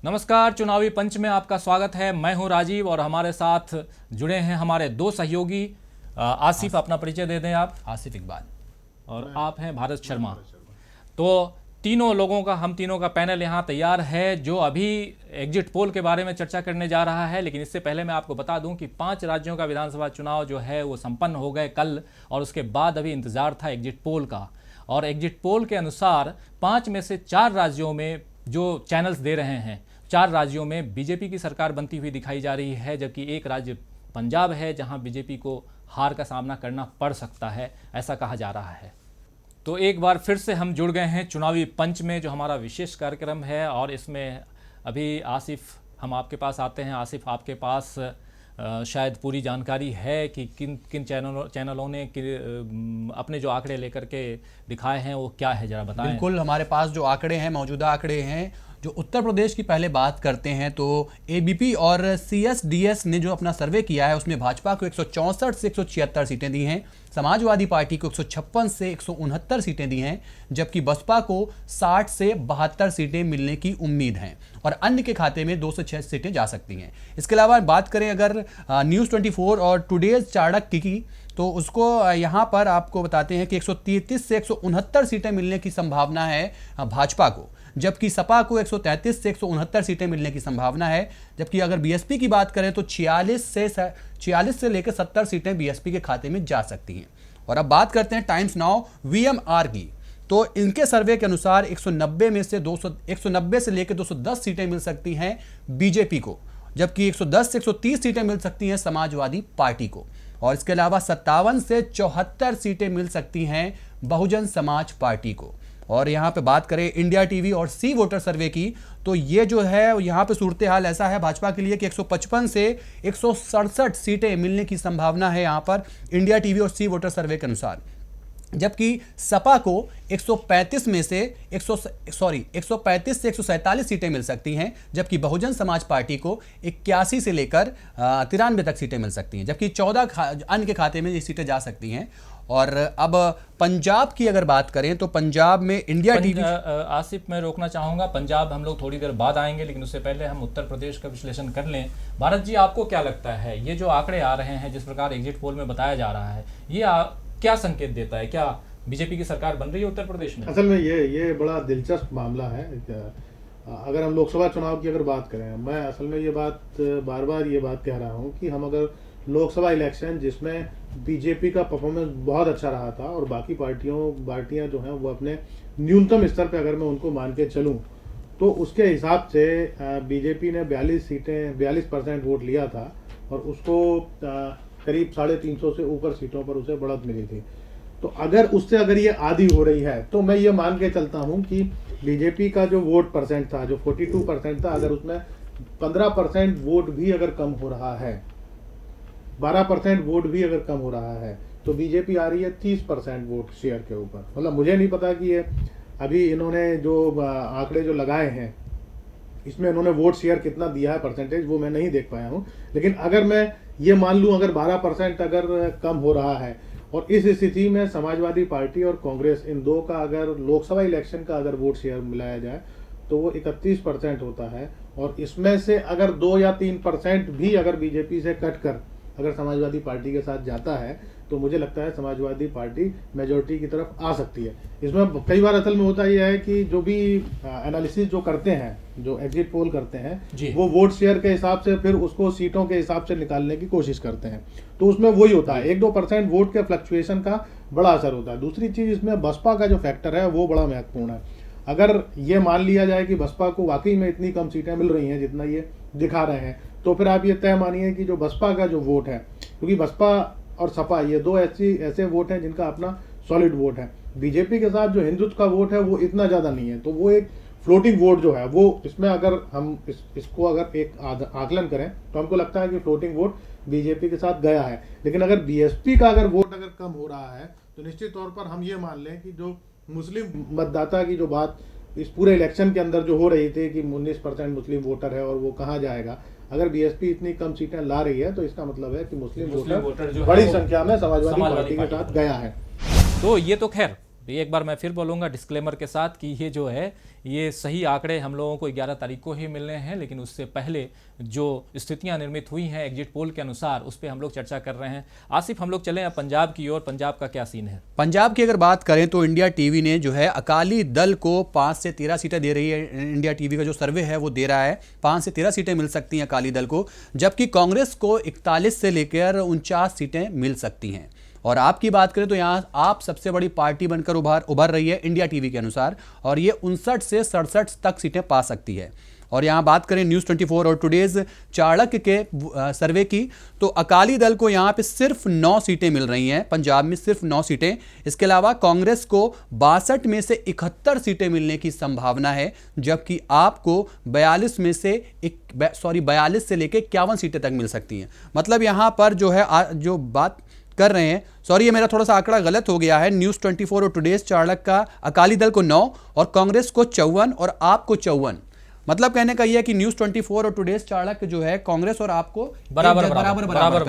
नमस्कार, चुनावी पंच में आपका स्वागत है। मैं हूं राजीव और हमारे साथ जुड़े हैं हमारे दो सहयोगी। आसिफ, अपना परिचय दे दें आप। आसिफ इकबाल। और आप हैं भारत शर्मा। तो तीनों लोगों का, हम तीनों का पैनल यहाँ तैयार है जो अभी एग्जिट पोल के बारे में चर्चा करने जा रहा है। लेकिन इससे पहले मैं आपको बता दूं कि 5 राज्यों का विधानसभा चुनाव जो है वो संपन्न हो गए कल, और उसके बाद अभी इंतजार था एग्जिट पोल का। और एग्जिट पोल के अनुसार 5 में से 4 राज्यों में जो चैनल्स दे रहे हैं, 4 राज्यों में बीजेपी की सरकार बनती हुई दिखाई जा रही है, जबकि एक राज्य पंजाब है जहां बीजेपी को हार का सामना करना पड़ सकता है, ऐसा कहा जा रहा है। तो एक बार फिर से हम जुड़ गए हैं चुनावी पंच में, जो हमारा विशेष कार्यक्रम है। और इसमें अभी आसिफ, हम आपके पास आते हैं। आसिफ, आपके पास शायद पूरी जानकारी है कि किन किन चैनलों ने अपने जो आंकड़े लेकर के दिखाए हैं वो क्या है, जरा बताएं। बिल्कुल, हमारे पास जो आंकड़े हैं, मौजूदा आंकड़े हैं, जो उत्तर प्रदेश की पहले बात करते हैं तो एबीपी और सीएसडीएस ने जो अपना सर्वे किया है उसमें भाजपा को 164 से 176 सीटें दी हैं, समाजवादी पार्टी को 156 से 169 सीटें दी हैं, जबकि बसपा को 60 से 72 सीटें मिलने की उम्मीद है और अन्य के खाते में 2 से 6 सीटें जा सकती हैं। इसके अलावा बात करें अगर न्यूज़ 24 और टुडेज चाणक्य की, तो उसको यहाँ पर आपको बताते हैं कि 133 से 169 सीटें मिलने की संभावना है भाजपा को, जबकि सपा को 133 से 169 सीटें मिलने की संभावना है। जबकि अगर बीएसपी की बात करें तो 46 से लेकर 70 सीटें बीएसपी के खाते में जा सकती हैं। और अब बात करते हैं टाइम्स नाउ वीएमआर की, तो इनके सर्वे के अनुसार 190 से लेकर 210 सीटें मिल सकती हैं बीजेपी को, जबकि 110 से 130 सीटें मिल सकती हैं समाजवादी पार्टी को, और इसके अलावा 57 से 74 सीटें मिल सकती हैं बहुजन समाज पार्टी को। और यहाँ पे बात करें इंडिया टीवी और सी वोटर सर्वे की, तो ये जो है यहाँ पे सूरत हाल ऐसा है भाजपा के लिए कि 155 से 167 सीटें मिलने की संभावना है यहाँ पर इंडिया टीवी और सी वोटर सर्वे के अनुसार, जबकि सपा को 135 से 147 सीटें मिल सकती हैं, जबकि बहुजन समाज पार्टी को 81 से लेकर 93 तक सीटें मिल सकती हैं, जबकि 14 अन्य के खाते में ये सीटें जा सकती हैं। और अब पंजाब की अगर बात करें तो पंजाब में इंडिया टीवी। आसिफ, मैं रोकना चाहूँगा, पंजाब हम लोग थोड़ी देर बाद आएंगे, लेकिन उससे पहले हम उत्तर प्रदेश का विश्लेषण कर लें। भारत जी, आपको क्या लगता है ये जो आंकड़े आ रहे हैं, जिस प्रकार एग्जिट पोल में बताया जा रहा है, ये क्या संकेत देता है? क्या बीजेपी की सरकार बन रही है उत्तर प्रदेश में? असल में ये बड़ा दिलचस्प मामला है। अगर हम लोकसभा चुनाव की अगर बात करें, मैं असल में ये बात बार बार ये बात कह रहा हूँ कि हम अगर लोकसभा इलेक्शन जिसमें बीजेपी का परफॉर्मेंस बहुत अच्छा रहा था और बाकी पार्टियां जो हैं वो अपने न्यूनतम स्तर पे अगर मैं उनको मान के चलूं, तो उसके हिसाब से बीजेपी ने 42% वोट लिया था और उसको करीब 350 से ऊपर सीटों पर उसे बढ़त मिली थी। तो अगर ये आधी हो रही है तो मैं ये मान के चलता हूं कि बीजेपी का जो वोट परसेंट था, जो 42% था, अगर उसमें 15% वोट भी अगर कम हो रहा है, 12% वोट भी अगर कम हो रहा है, तो बीजेपी आ रही है 30% वोट शेयर के ऊपर। मतलब मुझे नहीं पता कि ये अभी इन्होंने जो आंकड़े जो लगाए हैं इसमें इन्होंने वोट शेयर कितना दिया है परसेंटेज, वो मैं नहीं देख पाया हूँ। लेकिन अगर मैं ये मान लूँ अगर 12% अगर कम हो रहा है और इस स्थिति में समाजवादी पार्टी और कांग्रेस, इन दो का अगर लोकसभा इलेक्शन का अगर वोट शेयर मिलाया जाए तो वो 31% होता है। और इसमें से अगर 2 या 3% भी अगर बीजेपी से कट कर अगर समाजवादी पार्टी के साथ जाता है तो मुझे लगता है समाजवादी पार्टी मेजोरिटी की तरफ आ सकती है। इसमें कई बार असल में होता यह है कि जो भी एनालिसिस जो करते हैं, जो एग्जिट पोल करते हैं, वो वोट शेयर के हिसाब से फिर उसको सीटों के हिसाब से निकालने की कोशिश करते हैं, तो उसमें वही होता है 1-2% वोट के फ्लक्चुएशन का बड़ा असर होता है। दूसरी चीज़, इसमें बसपा का जो फैक्टर है वो बड़ा महत्वपूर्ण है। अगर ये मान लिया जाए कि बसपा को वाकई में इतनी कम सीटें मिल रही हैं जितना ये दिखा रहे हैं, तो फिर आप ये तय मानिए कि जो बसपा का जो वोट है, क्योंकि बसपा और सपा ये दो ऐसे वोट हैं जिनका अपना सॉलिड वोट है। बीजेपी के साथ जो हिंदुत्व का वोट है वो इतना ज़्यादा नहीं है, तो वो एक फ्लोटिंग वोट जो है वो, इसमें अगर हम इसको अगर एक आकलन करें तो हमको लगता है कि फ्लोटिंग वोट बीजेपी के साथ गया है। लेकिन अगर बीएसपी का अगर वोट अगर कम हो रहा है तो निश्चित तौर पर हम ये मान लें कि जो मुस्लिम मतदाता की जो बात इस पूरे इलेक्शन के अंदर जो हो रही थी कि 19% मुस्लिम वोटर है और वो कहाँ जाएगा, अगर बीएसपी इतनी कम सीटें ला रही है तो इसका मतलब है कि मुस्लिम वोटर बड़ी संख्या में समाजवादी पार्टी के साथ गया है। तो ये तो खैर एक बार मैं फिर बोलूँगा डिस्क्लेमर के साथ कि ये जो है ये सही आंकड़े हम लोगों को 11 तारीख को ही मिलने हैं, लेकिन उससे पहले जो स्थितियां निर्मित हुई हैं एग्जिट पोल के अनुसार उस पर हम लोग चर्चा कर रहे हैं। आसिफ, हम लोग चलें अब पंजाब की ओर। पंजाब का क्या सीन है? पंजाब की अगर बात करें तो इंडिया टीवी ने जो है अकाली दल को 5 से 13 सीटें दे रही है। इंडिया टीवी का जो सर्वे है वो दे रहा है 5 से 13 सीटें मिल सकती हैं अकाली दल को, जबकि कांग्रेस को 41 से लेकर 49 सीटें मिल सकती हैं। और आपकी बात करें तो यहाँ आप सबसे बड़ी पार्टी बनकर उभर रही है इंडिया टीवी के अनुसार, और ये 59 से 67 तक सीटें पा सकती है। और यहाँ बात करें न्यूज़ 24 और टुडेज चाणक्य के सर्वे की, तो अकाली दल को यहाँ पे सिर्फ 9 सीटें मिल रही हैं, पंजाब में सिर्फ 9 सीटें। इसके अलावा कांग्रेस को 62 में से 71 सीटें मिलने की संभावना है, जबकि आपको 42 से लेकर 51 सीटें तक मिल सकती हैं। मतलब यहाँ पर जो है जो बात कर रहे हैं, सॉरी ये मेरा थोड़ा सा आंकड़ा गलत हो गया है, न्यूज़ 24 और टुडेज चाणक्य का अकाली दल को 9 और कांग्रेस को 54 और आपको 54। मतलब कहने का यह है कि न्यूज़ 24 और टुडेज चाणक्य जो है कांग्रेस और आपको बराबर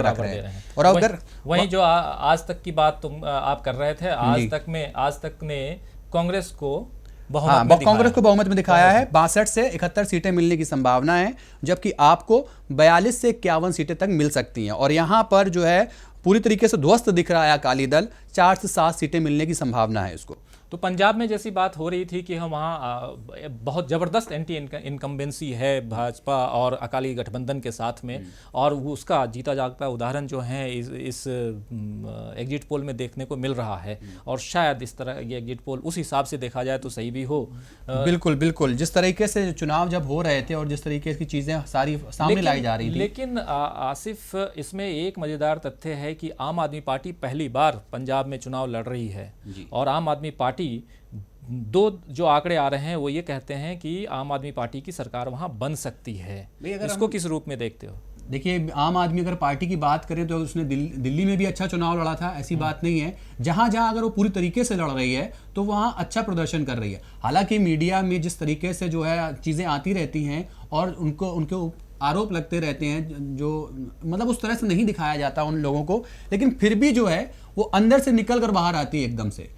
रख रहे हैं। और अगर वहीं जो आज तक की बात आप कर रहे थे, आज तक ने कांग्रेस को कांग्रेस को बहुमत में दिखाया है। 62 से 71 सीटें मिलने की संभावना है, जबकि आपको 42 से 51 सीटें तक मिल सकती हैं। और यहां पर जो है पूरी तरीके से ध्वस्त दिख रहा है अकाली दल, 4 से 7 सीटें मिलने की संभावना है उसको। तो पंजाब में जैसी बात हो रही थी कि हम वहाँ बहुत ज़बरदस्त एंटी इनकम्बेंसी है भाजपा और अकाली गठबंधन के साथ में, और वो उसका जीता जागता उदाहरण जो है इस एग्जिट पोल में देखने को मिल रहा है। और शायद इस तरह ये एग्जिट पोल उस हिसाब से देखा जाए तो सही भी हो। बिल्कुल बिल्कुल, जिस तरीके से चुनाव जब हो रहे थे और जिस तरीके की चीज़ें सारी सामने लाई जा रही थी। लेकिन आसिफ, इसमें एक मज़ेदार तथ्य है कि आम आदमी पार्टी पहली बार पंजाब में चुनाव लड़ रही है, और आम आदमी पार्टी दो जो आंकड़े आ रहे हैं वो ये कहते हैं कि आम आदमी पार्टी की सरकार वहां बन सकती है। इसको किस रूप में देखते हो? देखिए, आम आदमी अगर पार्टी की बात करें तो उसने दिल्ली में भी अच्छा चुनाव लड़ा था, ऐसी बात नहीं है। जहां जहां अगर वो पूरी तरीके से लड़ रही है तो वहां अच्छा प्रदर्शन कर रही है। हालांकि मीडिया में जिस तरीके से जो है चीज़ें आती रहती हैं और उनके आरोप लगते रहते हैं, जो मतलब उस तरह से नहीं दिखाया जाता उन लोगों को, लेकिन फिर भी जो है वो अंदर से निकल कर बाहर आती है एकदम से।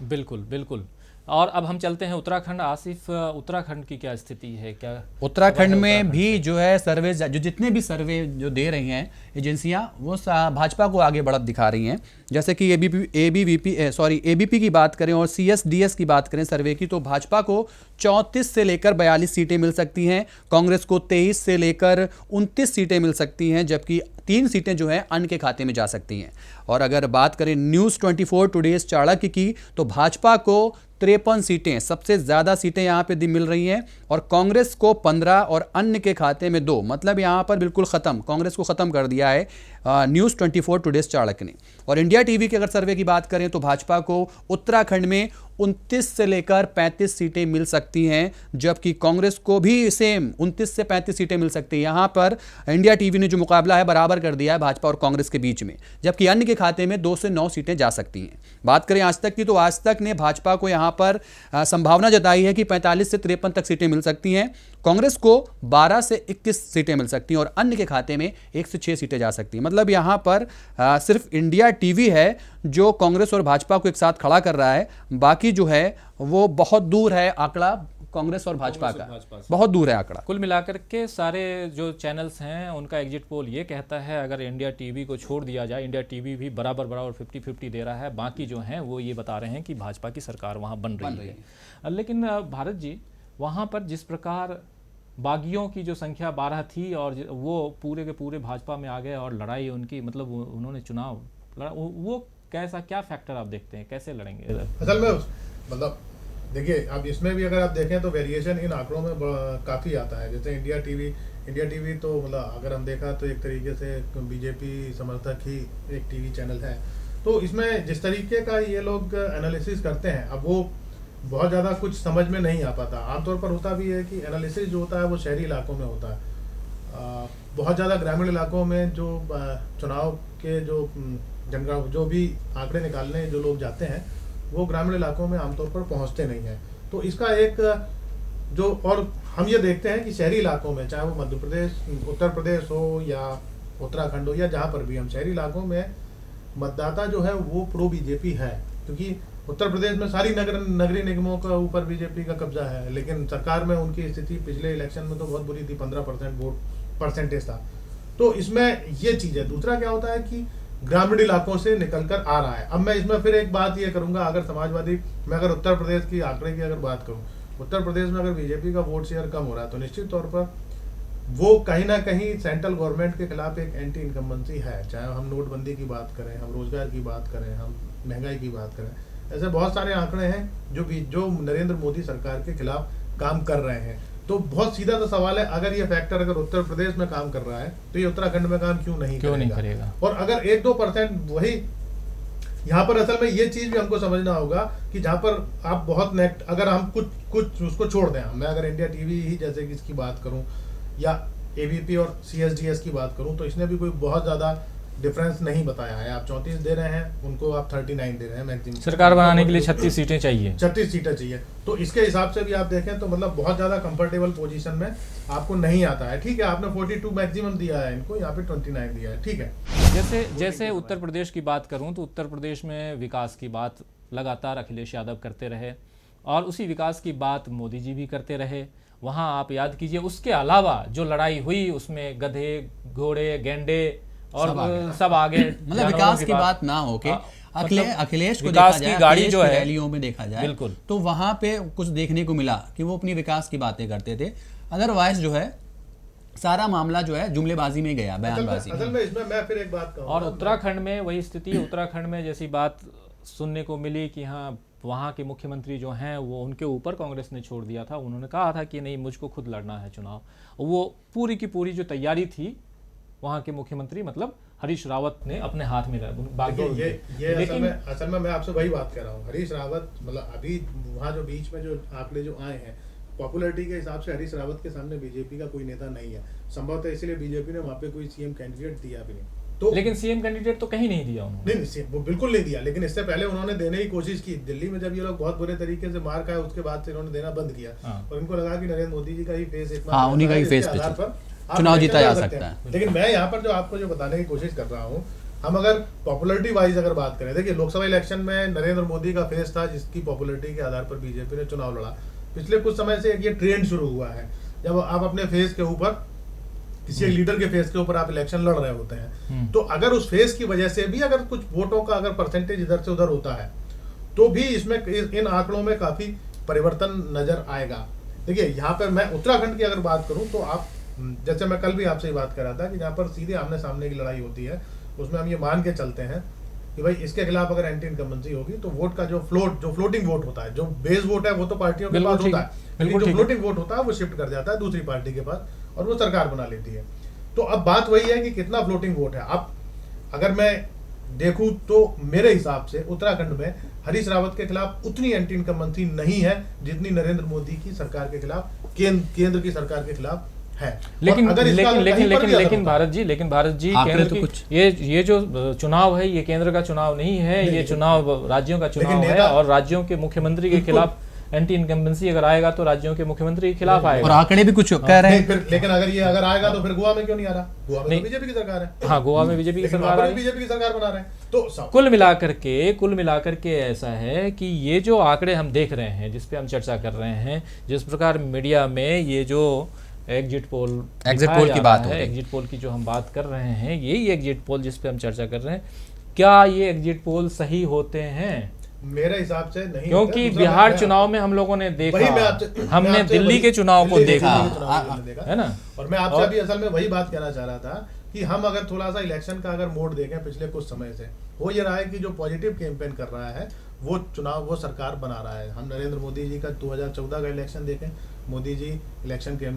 बिल्कुल बिल्कुल। और अब हम चलते हैं उत्तराखंड। आसिफ, उत्तराखंड की क्या स्थिति है? क्या उत्तराखंड में भी जो है सर्वे, जो जितने भी सर्वे जो दे रही हैं एजेंसियां, वो भाजपा को आगे बढ़त दिखा रही हैं। जैसे कि एबीपी की बात करें और CSDS की बात करें सर्वे की, तो भाजपा को 34 से लेकर 42 सीटें मिल सकती हैं, कांग्रेस को 23 से लेकर 29 सीटें मिल सकती हैं, जबकि 3 सीटें जो हैं अन्य के खाते में जा सकती हैं। और अगर बात करें न्यूज़ 24 टुडेज चाणक्य की, तो भाजपा को 53 सीटें, सबसे ज़्यादा सीटें यहाँ पे मिल रही हैं, और कांग्रेस को 15 और अन्य के खाते में 2। मतलब यहाँ पर बिल्कुल ख़त्म, कांग्रेस को ख़त्म कर दिया है न्यूज़ 24 टुडेज चाणक्य ने। और इंडिया टीवी के अगर सर्वे की बात करें तो भाजपा को उत्तराखंड में 29 से लेकर 35 सीटें मिल सकती हैं, जबकि कांग्रेस को भी सेम 29 से 35 सीटें मिल सकती हैं। यहाँ पर इंडिया टीवी ने जो मुकाबला है बराबर कर दिया है भाजपा और कांग्रेस के बीच में, जबकि अन्य के खाते में 2 से 9 सीटें जा सकती हैं। बात करें आज तक की, तो आज तक ने भाजपा को यहाँ पर संभावना जताई है कि 45 से 53 तक सीटें मिल सकती हैं, कांग्रेस को 12 से 21 सीटें मिल सकती हैं, और अन्य के खाते में 1 से 6 सीटें जा सकती हैं। मतलब यहाँ पर सिर्फ इंडिया टीवी है जो कांग्रेस और भाजपा को एक साथ खड़ा कर रहा है, बाकी जो है वो बहुत दूर है आंकड़ा कांग्रेस और भाजपा का, बहुत दूर है आंकड़ा। कुल मिलाकर के सारे जो चैनल्स हैं उनका एग्जिट पोल ये कहता है अगर इंडिया टीवी को छोड़ दिया जाए, इंडिया टीवी भी बराबर 50-50 दे रहा है, बाकी जो हैं वो ये बता रहे हैं कि भाजपा की सरकार वहाँ बन रही है। लेकिन भारत जी, वहाँ पर जिस प्रकार बागियों की जो संख्या 12 थी और वो पूरे के पूरे भाजपा में आ गए और लड़ाई उनकी, मतलब उन्होंने चुनाव लड़ा, वो कैसा, क्या फैक्टर आप देखते हैं, कैसे लड़ेंगे? असल में मतलब देखिए, अब इसमें भी अगर आप देखें तो वेरिएशन इन आंकड़ों में काफ़ी आता है। जैसे इंडिया टीवी तो मतलब अगर हम देखा तो एक तरीके से बीजेपी समर्थक ही एक टीवी चैनल है। तो इसमें जिस तरीके का ये लोग एनालिसिस करते हैं, अब वो बहुत ज़्यादा कुछ समझ में नहीं आ पाता। आमतौर पर होता भी है कि एनालिसिस जो होता है वो शहरी इलाकों में होता है। बहुत ज़्यादा ग्रामीण इलाकों में जो चुनाव के जो भी आंकड़े निकालने जो लोग जाते हैं वो ग्रामीण इलाकों में आमतौर पर पहुंचते नहीं हैं। तो इसका एक जो, और हम ये देखते हैं कि शहरी इलाकों में, चाहे वो मध्य प्रदेश, उत्तर प्रदेश हो या उत्तराखंड हो या जहाँ पर भी, हम शहरी इलाकों में मतदाता जो है वो प्रो बीजेपी है, क्योंकि उत्तर प्रदेश में सारी नगरीय निगमों का ऊपर बीजेपी का कब्जा है, लेकिन सरकार में उनकी स्थिति पिछले इलेक्शन में तो बहुत बुरी थी, 15% वोट परसेंटेज था। तो इसमें ये चीज़ है। दूसरा क्या होता है कि ग्रामीण इलाकों से निकलकर आ रहा है। अब मैं इसमें फिर एक बात ये करूंगा, अगर समाजवादी, मैं अगर उत्तर प्रदेश की आंकड़े की अगर बात करूं, उत्तर प्रदेश में अगर बीजेपी का वोट शेयर कम हो रहा है तो निश्चित तौर पर वो कहीं ना कहीं सेंट्रल गवर्नमेंट के खिलाफ एक एंटी इनकम्बेंसी है। चाहे हम नोटबंदी की बात करें, हम रोजगार की बात करें, हम महंगाई की बात करें, ऐसे बहुत सारे आंकड़े हैं जो नरेंद्र मोदी सरकार के खिलाफ काम कर रहे हैं। तो बहुत सीधा सा सवाल है, अगर ये फैक्टर अगर उत्तर प्रदेश में काम कर रहा है तो ये उत्तराखंड में काम क्यों नहीं करेगा? और अगर 1-2% वही यहाँ पर असल में ये चीज भी हमको समझना होगा कि जहाँ पर आप बहुत नेक्ट, अगर हम कुछ उसको छोड़ दें, मैं अगर इंडिया टीवी ही जैसे कि इसकी बात करूं या एबीपी और सीएसडीएस की बात करूं, तो इसने भी कोई बहुत ज्यादा डिफरेंस नहीं बताया है। आप 34 दे रहे हैं, उनको आप 39 दे रहे हैं मैक्सिमम। सरकार बनाने के लिए 36 सीटें चाहिए, 36 सीटें चाहिए। तो इसके हिसाब से भी आप देखें तो मतलब बहुत ज्यादा कंफर्टेबल पोजीशन में आपको नहीं आता है। ठीक है, आपने 42 मैक्सिमम दिया है इनको, यहाँ पे 29 दिया है, ठीक है। जैसे उत्तर प्रदेश की बात करूं तो उत्तर प्रदेश में विकास की बात लगातार अखिलेश यादव करते रहे और उसी विकास की बात मोदी जी भी करते रहे। वहाँ आप याद कीजिए, उसके अलावा जो लड़ाई हुई उसमें गधे, घोड़े, गेंडे और सब आगे मतलब विकास की बात ना हो के अखिलेश को विकास देखा जाए, की गाड़ी अखिलेश जो की है रैलियों में देखा जाए बिल्कुल, तो वहां पे कुछ देखने को मिला कि वो अपनी विकास की बातें करते थे। अदरवाइज जो है सारा मामला जो है जुमलेबाजी में गया, बयानबाजी में। असल में इसमें मैं फिर एक बात कहूँ, और उत्तराखंड में वही स्थिति, उत्तराखंड में जैसी बात सुनने को मिली कि हाँ वहाँ के मुख्यमंत्री जो हैं वो उनके ऊपर कांग्रेस ने छोड़ दिया था। उन्होंने कहा था कि नहीं, मुझको खुद लड़ना है चुनाव। वो पूरी की पूरी जो तैयारी थी वहाँ के मुख्यमंत्री मतलब हरीश रावत ने अपने हाथ में लेकिन असल में मैं आपसे वही बात कर रहा हूँ। हरीश रावत मतलब अभी वहाँ जो बीच में जो आंकड़े जो आए हैं पॉपुलैरिटी के हिसाब से हरीश रावत के सामने बीजेपी का कोई नेता नहीं है। संभवतः इसलिए बीजेपी ने वहाँ पे कोई सीएम कैंडिडेट दिया भी नहीं। तो लेकिन सीएम कैंडिडेट तो कहीं नहीं दिया उन्होंने। नहीं, वो बिल्कुल नहीं दिया, लेकिन इससे पहले उन्होंने देने की कोशिश की। दिल्ली में जब ये लोग बहुत बुरे तरीके से मार खाए उसके बाद से इन्होंने देना बंद किया और इनको लगा कि नरेंद्र मोदी जी का ही फेस उन्हीं का ही फेस पे चुनाव जीता जा सकता है। लेकिन मैं यहाँ पर जो आपको जो बताने की कोशिश कर रहा हूँ, हम अगर पॉपुलैरिटी वाइज अगर बात करें, देखिए लोकसभा इलेक्शन में नरेंद्र मोदी का फेस था जिसकी पॉपुलैरिटी के आधार पर बीजेपी ने चुनाव लड़ा। पिछले कुछ समय से ये ट्रेंड शुरू हुआ है, जब आप अपने फेस के ऊपर, किसी एक लीडर के फेस के ऊपर आप इलेक्शन लड़ रहे होते हैं, तो अगर उस फेस की वजह से भी अगर कुछ वोटों का अगर परसेंटेज इधर से उधर होता है तो भी इसमें इन आंकड़ों में काफी परिवर्तन नजर आएगा। देखिए यहाँ पर मैं उत्तराखंड की अगर बात करूं तो आप, जैसे मैं कल भी आपसे ये बात कर रहा था कि जहाँ पर सीधे आमने सामने की लड़ाई होती है उसमें हम ये मान के चलते हैं कि भाई इसके खिलाफ अगर एंटी इनकम्बेंसी होगी तो वोट का जो फ्लोटिंग वोट होता है, जो बेस वोट है वो तो पार्टियों के पास होता है, लेकिन जो फ्लोटिंग वोट होता है वो शिफ्ट कर जाता है दूसरी पार्टी के पास और वो सरकार बना लेती है। तो अब बात वही है कि कितना फ्लोटिंग वोट है। अब अगर मैं देखूं तो मेरे हिसाब से उत्तराखंड में हरीश रावत के खिलाफ उतनी एंटी इनकम्बेंसी नहीं है जितनी नरेंद्र मोदी की सरकार के खिलाफ, केंद्र की सरकार के खिलाफ है। लेकिन भारत जी केंद्र तो की ये जो चुनाव है ये केंद्र का चुनाव नहीं है, ये चुनाव राज्यों का चुनाव है और राज्यों के मुख्यमंत्री के खिलाफ एंटी इनकम्बेंसी अगर आएगा तो राज्यों के मुख्यमंत्री के खिलाफ आएगा। और आंकड़े भी कुछ कह रहे हैं। लेकिन अगर आएगा तो फिर गोवा में क्यों नहीं आ रहा? गोवा में तो बीजेपी की सरकार है। हाँ, गोवा में बीजेपी की सरकार है, बीजेपी की सरकार बना रहे हैं। तो कुल मिलाकर के ऐसा है कि ये जो आंकड़े हम देख रहे हैं, जिस पे हम चर्चा कर रहे हैं, जिस प्रकार मीडिया में ये जो एग्जिट पोल की बात है, एग्जिट पोल की जो हम बात कर रहे हैं, यही एग्जिट पोल जिस पे हम चर्चा कर रहे हैं, क्या ये एग्जिट पोल सही होते हैं? मेरे हिसाब से नहीं, क्योंकि बिहार चुनाव में हम लोगों ने देखा, हमने दिल्ली के चुनाव को देखा है ना। और मैं आपसे अभी असल में वही बात कहना चाह रहा था कि हम अगर थोड़ा सा इलेक्शन का अगर मोड देखें पिछले कुछ समय से, वो ये रहा है कि जो पॉजिटिव कैंपेन कर रहा है वो चुनाव, वो सरकार बना रहा है। हम नरेंद्र मोदी जी का 2014 का इलेक्शन देखें, मोदी जी इलेक्शन के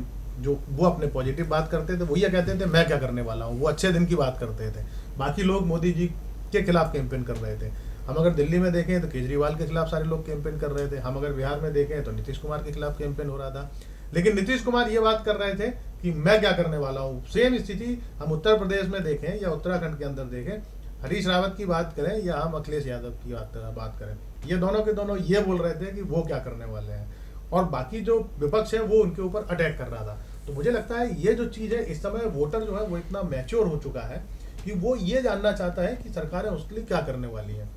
जो वो अपने पॉजिटिव बात करते थे, वो ये कहते थे मैं क्या करने वाला हूँ, वो अच्छे दिन की बात करते थे। बाकी लोग मोदी जी के खिलाफ कैंपेन कर रहे थे। हम अगर दिल्ली में देखें तो केजरीवाल के खिलाफ सारे लोग कैंपेन कर रहे थे। हम अगर बिहार में देखें तो नीतीश कुमार के खिलाफ कैंपेन हो रहा था, लेकिन नीतीश कुमार ये बात कर रहे थे कि मैं क्या करने वाला हूँ। सेम स्थिति हम उत्तर प्रदेश में देखें या उत्तराखंड के अंदर देखें, हरीश रावत की बात करें या हम अखिलेश यादव की बात करें, ये दोनों के दोनों ये बोल रहे थे कि वो क्या करने वाले हैं और बाकी जो विपक्ष है वो उनके ऊपर अटैक कर रहा था। तो मुझे लगता है ये जो चीज़ है, इस समय वोटर जो है वो इतना मैच्योर हो चुका है कि वो ये जानना चाहता है कि सरकारें उसके लिए क्या करने वाली हैं।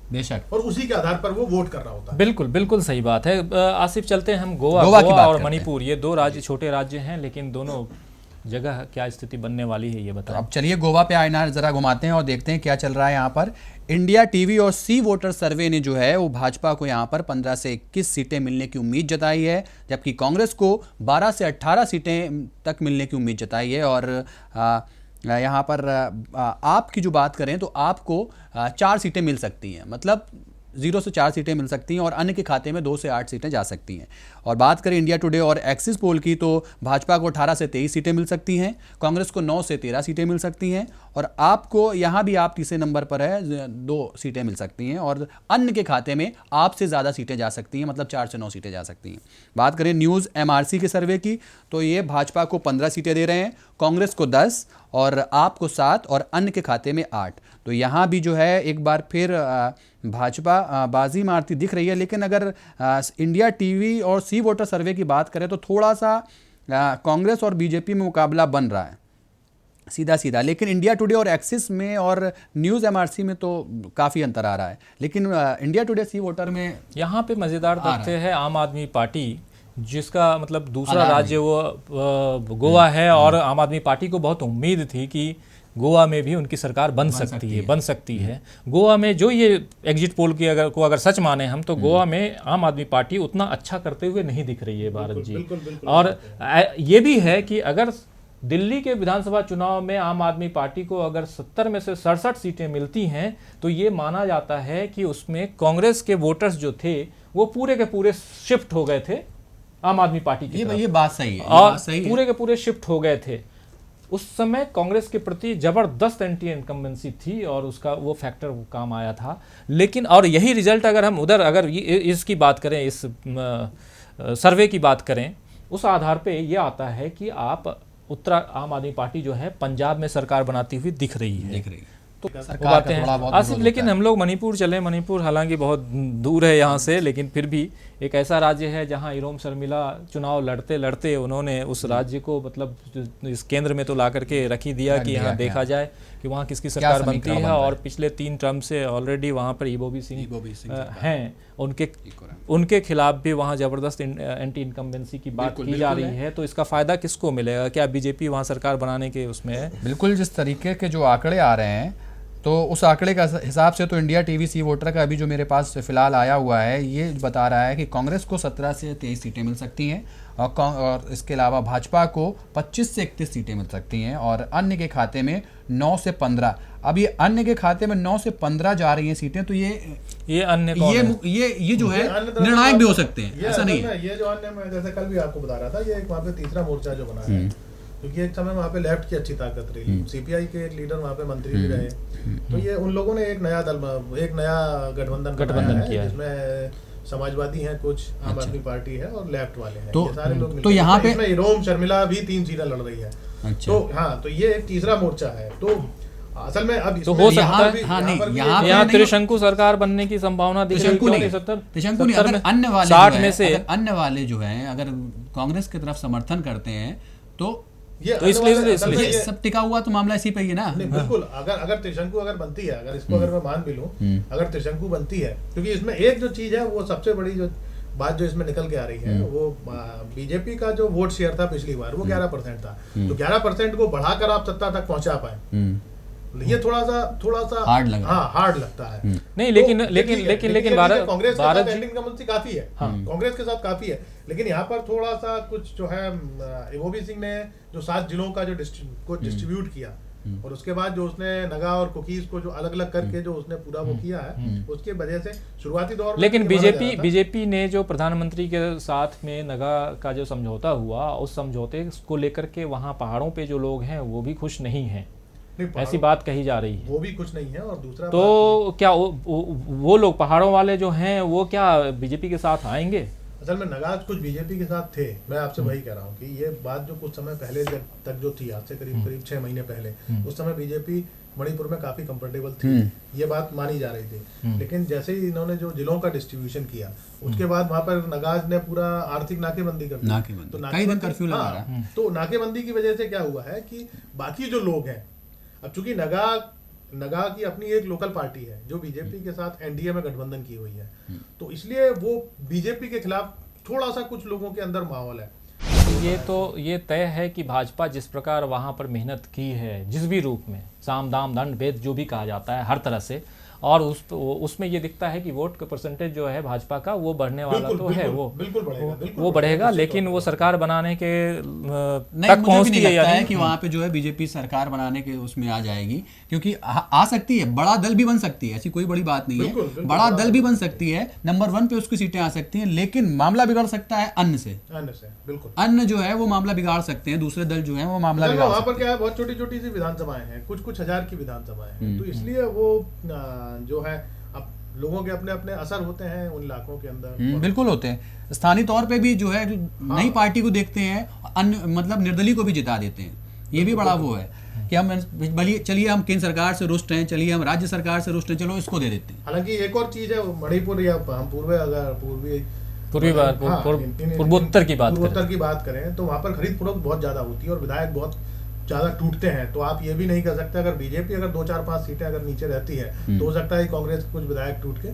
बेशक। और उसी के आधार पर वो वोट कर रहा होता है। बिल्कुल बिल्कुल सही बात है। आसिफ, चलते हैं हम गोवा गोवा की बात और करते हैं। मणिपुर, ये दो राज्य छोटे राज्य हैं, लेकिन दोनों जगह क्या स्थिति बनने वाली है ये तो बताएं। अब चलिए गोवा पे आईना जरा घुमाते हैं और देखते हैं क्या चल रहा है यहाँ पर। इंडिया टीवी और सी वोटर सर्वे ने जो है वो भाजपा को यहाँ पर 15 से 21 सीटें मिलने की उम्मीद जताई है, जबकि कांग्रेस को 12 से 18 सीटें तक मिलने की उम्मीद जताई है। और यहाँ पर आप की जो बात करें तो आपको 4 सीटें मिल सकती हैं, मतलब 0 से 4 सीटें मिल सकती हैं और अन्य के खाते में 2 से 8 सीटें जा सकती हैं। और बात करें इंडिया टुडे और एक्सिस पोल की तो भाजपा को 18 से 23 सीटें मिल सकती हैं, कांग्रेस को 9 से 13 सीटें मिल सकती हैं और आपको यहाँ भी आप तीसरे नंबर पर है, 2 सीटें मिल सकती हैं और अन्य के खाते में आपसे ज़्यादा सीटें जा सकती हैं, मतलब 4 से 9 सीटें जा सकती हैं। बात करें न्यूज़ MRC के सर्वे की तो ये भाजपा को 15 सीटें दे रहे हैं, कांग्रेस को 10 और आपको 7 और अन्य के खाते में 8। तो यहाँ भी जो है एक बार फिर भाजपा बाजी मारती दिख रही है। लेकिन अगर इंडिया टीवी और सी वोटर सर्वे की बात करें तो थोड़ा सा कांग्रेस और बीजेपी में मुकाबला बन रहा है सीधा सीधा, लेकिन इंडिया टुडे और एक्सिस में और न्यूज़ MRC में तो काफ़ी अंतर आ रहा है। लेकिन इंडिया टुडे सी वोटर में यहाँ पे मज़ेदार तथ्य है, आम आदमी पार्टी जिसका मतलब दूसरा राज्य वो गोवा है और आम आदमी पार्टी को बहुत उम्मीद थी कि गोवा में भी उनकी सरकार बन सकती है। गोवा में जो ये एग्जिट पोल की अगर सच माने हम तो गोवा में आम आदमी पार्टी उतना अच्छा करते हुए नहीं दिख रही है भारत जी। और ये भी है कि अगर दिल्ली के विधानसभा चुनाव में आम आदमी पार्टी को अगर 70 में से 67 सीटें मिलती हैं तो ये माना जाता है कि उसमें कांग्रेस के वोटर्स जो थे वो पूरे के पूरे शिफ्ट हो गए थे आम आदमी पार्टी की तरफ। ये बात सही है, और पूरे के पूरे शिफ्ट हो गए थे। उस समय कांग्रेस के प्रति जबरदस्त एंटी इनकम्बेंसी थी और उसका वो फैक्टर काम आया था। लेकिन और यही रिजल्ट अगर हम उधर अगर इसकी बात करें, इस सर्वे की बात करें, उस आधार पे ये आता है कि आप उत्तर आम आदमी पार्टी जो है पंजाब में सरकार बनाती हुई दिख रही है। तो वो बातें हैं आसिफ। लेकिन हम लोग मणिपुर चले, मणिपुर हालांकि बहुत दूर है यहाँ से, लेकिन फिर भी एक ऐसा राज्य है जहाँ इरोम शर्मिला चुनाव लड़ते लड़ते उन्होंने उस राज्य को मतलब इस केंद्र में तो ला करके रख ही दिया कि यहाँ देखा जाए कि वहाँ किसकी सरकार बनती है। और पिछले 3 टर्म से ऑलरेडी वहाँ पर इबोबी सिंह हैं, उनके खिलाफ भी वहाँ जबरदस्त एंटी इनकम्बेंसी की बात की जा रही है। तो इसका फायदा किसको मिलेगा? क्या बीजेपी वहाँ सरकार बनाने के उसमें है? बिल्कुल, जिस तरीके के जो आंकड़े आ रहे हैं तो उस आंकड़े का हिसाब से तो इंडिया टीवी सी वोटर का अभी जो मेरे पास फिलहाल आया हुआ है ये बता रहा है कि कांग्रेस को 17 से 23 सीटें मिल सकती हैं और इसके अलावा भाजपा को 25 से 31 सीटें मिल सकती हैं और अन्य के खाते में 9 से 15। अब ये अन्य के खाते में 9 से 15 जा रही हैं सीटें, तो ये अन्य ये जो है निर्णायक भी हो सकते हैं, ऐसा नहीं है। ये जो अन्य, मैं जैसे कल भी आपको बता रहा था, ये एक वहाँ पे तीसरा मोर्चा जो बना है, क्योंकि एक समय वहाँ पे लेफ्ट की अच्छी ताकत रही, CPI के एक लीडर वहाँ पे मंत्री भी रहे, तो ये उन लोगों ने एक नया गठबंधन किया है जिसमें समाजवादी हैं कुछ, आम आदमी पार्टी है और लेफ्ट वाले हैं, ये सारे लोग। तो यहाँ पे इरोम शर्मिला भी 3 सीटें लड़ रही है। तो हाँ, तो ये एक तीसरा मोर्चा है। तो असल में अब तो हो सकता है यहाँ त्रिशंकु सरकार बनने की संभावना दिख रही है। 70 अन्य वाले जो हैं अगर कांग्रेस की तरफ समर्थन करते हैं तो इसलिए सब टिका हुआ तो मामला इसी पे ही है ना। बिल्कुल, अगर त्रिशंकु अगर बनती है, अगर इसको अगर मैं मान भी लूं, अगर त्रिशंकु बनती है, क्योंकि इसमें एक जो चीज है वो सबसे बड़ी जो बात जो इसमें निकल के आ रही है वो बीजेपी का जो वोट शेयर था पिछली बार वो 11% था, तो 11% को बढ़ाकर आप सत्ता तक पहुंचा पाए, ये थोड़ा सा हार्ड लगता है। नहीं, लेकिन कांग्रेस के साथ एंटी काफी है, कांग्रेस के साथ काफी है, लेकिन यहाँ पर थोड़ा सा कुछ जो है इबोबी सिंह ने जो 7 जिलों का जो डिस्ट्रीब्यूट किया और उसके बाद जो उसने नगा और कुकीज को जो अलग अलग करके जो उसने पूरा वो किया है, उसके वजह से शुरुआती दौर में। लेकिन बीजेपी ने जो प्रधानमंत्री के साथ में नगा का जो समझौता हुआ, उस समझौते को लेकर के वहाँ पहाड़ों पे जो लोग हैं वो भी खुश नहीं हैं, ऐसी बात कही जा रही है। वो भी कुछ नहीं है। और दूसरा तो क्या वो लोग पहाड़ों वाले जो हैं वो क्या बीजेपी के साथ आएंगे? असल में नगाज कुछ बीजेपी के साथ थे, मैं आपसे वही कह रहा हूँ कि ये बात जो कुछ समय पहले तक जो थी, आज से करीब 6 महीने पहले, उस समय बीजेपी मणिपुर में काफी कंफर्टेबल थी, ये बात मानी जा रही थी। लेकिन जैसे ही इन्होंने जो जिलों का डिस्ट्रीब्यूशन किया उसके बाद वहां पर नगाज ने पूरा आर्थिक नाकेबंदी कर दी। तो नाकेबंदी की वजह से क्या हुआ है कि बाकी जो लोग हैं, अब चूंकि नगा नगा की अपनी एक लोकल पार्टी है जो बीजेपी के साथ एनडीए में गठबंधन की हुई है, तो इसलिए वो बीजेपी के खिलाफ थोड़ा सा कुछ लोगों के अंदर माहौल है। ये तय है कि भाजपा जिस प्रकार वहाँ पर मेहनत की है, जिस भी रूप में साम दाम दंड भेद जो भी कहा जाता है हर तरह से, और उसमें ये दिखता है कि वोट का परसेंटेज जो है भाजपा का वो बढ़ने वाला तो है, वो बिल्कुल बढ़ेगा, लेकिन वो सरकार बनाने के नहीं, तक मुझे भी पहुंचती नहीं है या लगता है नहीं। कि वहां पे जो है बीजेपी सरकार बनाने के उसमें आ जाएगी, क्योंकि आ सकती है, बड़ा दल भी बन सकती है, ऐसी कोई बड़ी बात नहीं है, बड़ा दल भी बन सकती है, नंबर 1 पे उसकी सीटें आ सकती हैं, लेकिन मामला बिगड़ सकता है अन्न से। बिल्कुल अन्न जो है वो मामला बिगाड़ सकते हैं, दूसरे दल जो है वो मामला बिगाड़ वहाँ सकते पर क्या है, बहुत छोटी छोटी सी विधानसभाएं हैं, कुछ हजार की विधानसभाएं हैं, तो इसलिए वो जो है अब लोगों के अपने अपने असर होते हैं उन इलाकों के अंदर। बिल्कुल होते हैं। स्थानीय तौर पे भी जो है नई पार्टी को देखते हैं, अन्य मतलब निर्दलीय को भी जिता देते हैं। ये भी बड़ा वो है कि हम चलिए हम केंद्र सरकार से रुष्ट हैं, चलिए हम राज्य सरकार से रुष्ट हैं, चलो इसको दे देते हैं। हालांकि एक और चीज है, मणिपुर या हम पूर्वोत्तर की बात करें तो वहाँ पर खरीद फरोख्त बहुत ज्यादा होती है और विधायक बहुत ज्यादा टूटते हैं, तो आप ये भी नहीं कर सकते अगर बीजेपी अगर 2-4-5 सीटें अगर नीचे रहती है तो हो सकता है कांग्रेस कुछ विधायक टूट के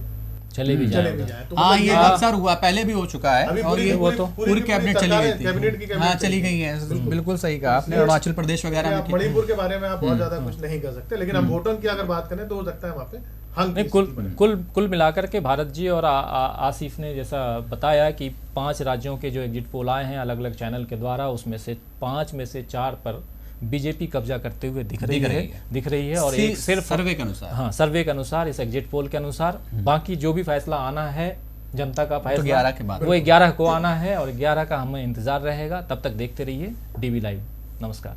चले भी जाए। तो हाँ, ये अक्सर हुआ, पहले भी हो चुका है, और ये पूरी कैबिनेट चली गई थी, कैबिनेट की हाँ चली गई है, बिल्कुल सही कहा आपने। अरुणाचल प्रदेश वगैरह में मणिपुर के बारे में आप बहुत ज्यादा कुछ नहीं कर सकते, लेकिन हम वोटों की अगर बात करें तो हो सकता है वहाँ पे कुल मिलाकर के भारत जी और आसिफ ने जैसा बताया कि 5 राज्यों के जो एग्जिट पोल आए हैं अलग अलग चैनल के द्वारा, उसमें से 5 में से 4 पर बीजेपी कब्जा करते हुए दिख रही है और एक सिर्फ सर्वे के अनुसार, हाँ सर्वे के अनुसार, इस एग्जिट पोल के अनुसार, बाकी जो भी फैसला आना है जनता का फैसला 11 के बाद, वो 11 को आना है और 11 का हमें इंतजार रहेगा। तब तक देखते रहिए DV लाइव। नमस्कार।